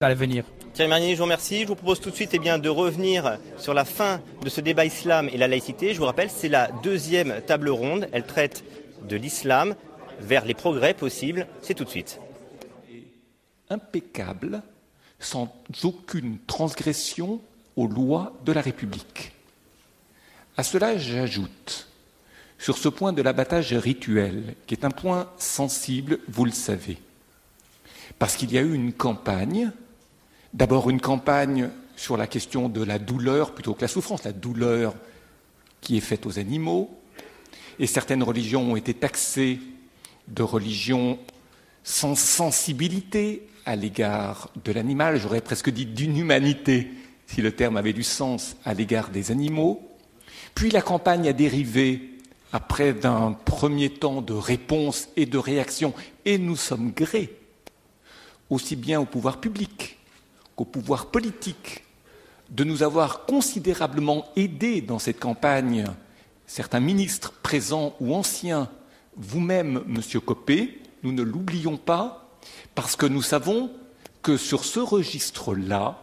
à l'avenir. Thierry Marnier, je vous remercie. Je vous propose tout de suite de revenir sur la fin de ce débat islam et la laïcité. Je vous rappelle, c'est la deuxième table ronde. Elle traite de l'islam vers les progrès possibles. C'est tout de suite. Impeccable, sans aucune transgression aux lois de la République. À cela, j'ajoute, sur ce point de l'abattage rituel, qui est un point sensible, vous le savez, parce qu'il y a eu une campagne, d'abord une campagne sur la question de la douleur plutôt que la souffrance, la douleur qui est faite aux animaux, et certaines religions ont été taxées de religions sans sensibilité à l'égard de l'animal, j'aurais presque dit d'inhumanité, si le terme avait du sens, à l'égard des animaux. Puis la campagne a dérivé après d'un premier temps de réponse et de réaction, et nous sommes grés, aussi bien au pouvoir public qu'au pouvoir politique, de nous avoir considérablement aidés dans cette campagne, certains ministres présents ou anciens, vous-même, Monsieur Copé, nous ne l'oublions pas, parce que nous savons que sur ce registre-là,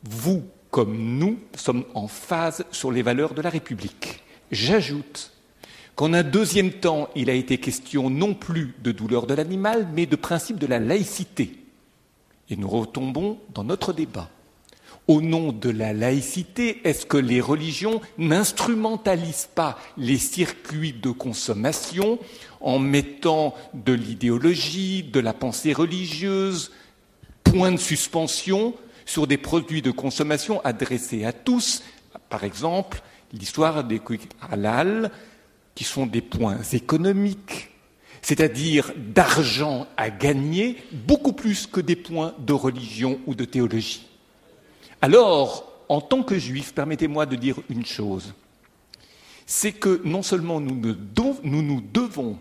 vous comme nous sommes en phase sur les valeurs de la République. J'ajoute qu'en un deuxième temps, il a été question non plus de douleur de l'animal, mais de principe de la laïcité. Et nous retombons dans notre débat. Au nom de la laïcité, est-ce que les religions n'instrumentalisent pas les circuits de consommation en mettant de l'idéologie, de la pensée religieuse, point de suspension sur des produits de consommation adressés à tous, par exemple l'histoire des halal, qui sont des points économiques, c'est-à-dire d'argent à gagner, beaucoup plus que des points de religion ou de théologie. Alors, en tant que juif, permettez-moi de dire une chose, c'est que non seulement nous nous devons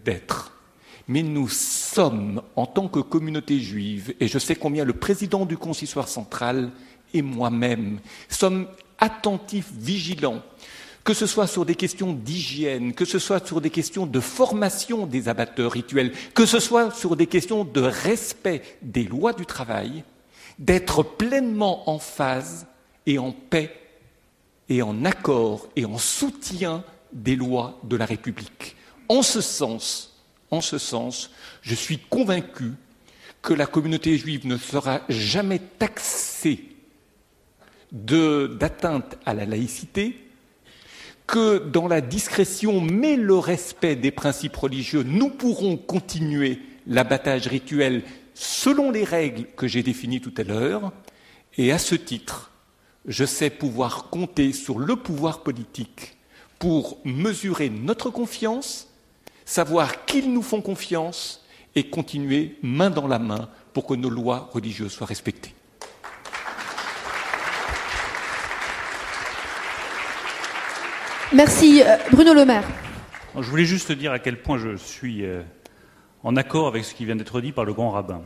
d'être, mais nous sommes, en tant que communauté juive, et je sais combien le président du consistoire central et moi-même sommes attentifs, vigilants, que ce soit sur des questions d'hygiène, que ce soit sur des questions de formation des abatteurs rituels, que ce soit sur des questions de respect des lois du travail, d'être pleinement en phase et en paix et en accord et en soutien des lois de la République. En ce sens, je suis convaincu que la communauté juive ne sera jamais taxée d'atteinte à la laïcité, que dans la discrétion mais le respect des principes religieux, nous pourrons continuer l'abattage rituel selon les règles que j'ai définies tout à l'heure, et à ce titre, je sais pouvoir compter sur le pouvoir politique pour mesurer notre confiance, savoir qu'ils nous font confiance et continuer main dans la main pour que nos lois religieuses soient respectées. Merci. Bruno Le Maire. Je voulais juste dire à quel point je suis en accord avec ce qui vient d'être dit par le grand rabbin.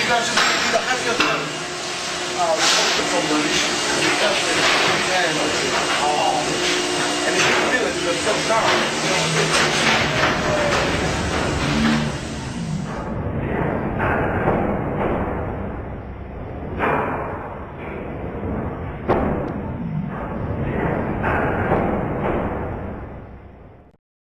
实际上是一个还是要看啊，中国的历史。